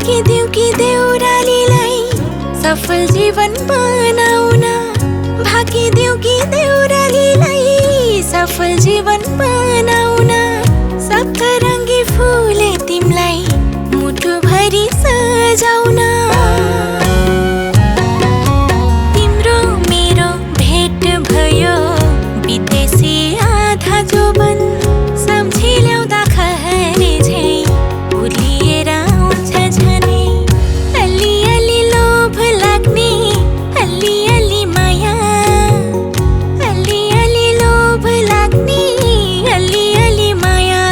भागिदेऊ कि देउरालीलाई सफल जीवन बनाउन, भागिदेऊ कि देउरालीलाई सफल जीवन बनाउन। सप्तरङ्गी फुले तिमलाई मुटुभरि सजाउन। तिम्रो मेरो भेट भयो बितेसी आधा जोबन, सम्झी ल्याउँदा खहरे झै भुलिएर आउँछ झनै। अलिअलि लोभ लाग्ने, अलिअलि माया, अलिअलि लोभ लाग्ने, अलिअलि माया।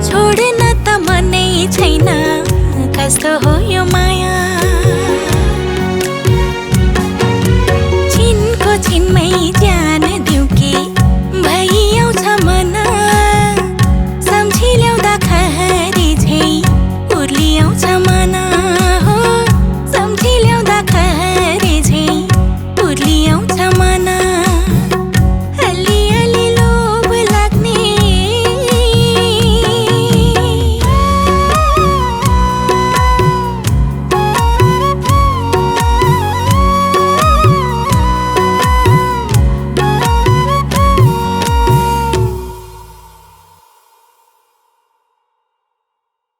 छोड्न त मनै छैन, कस्तो हो यो माया।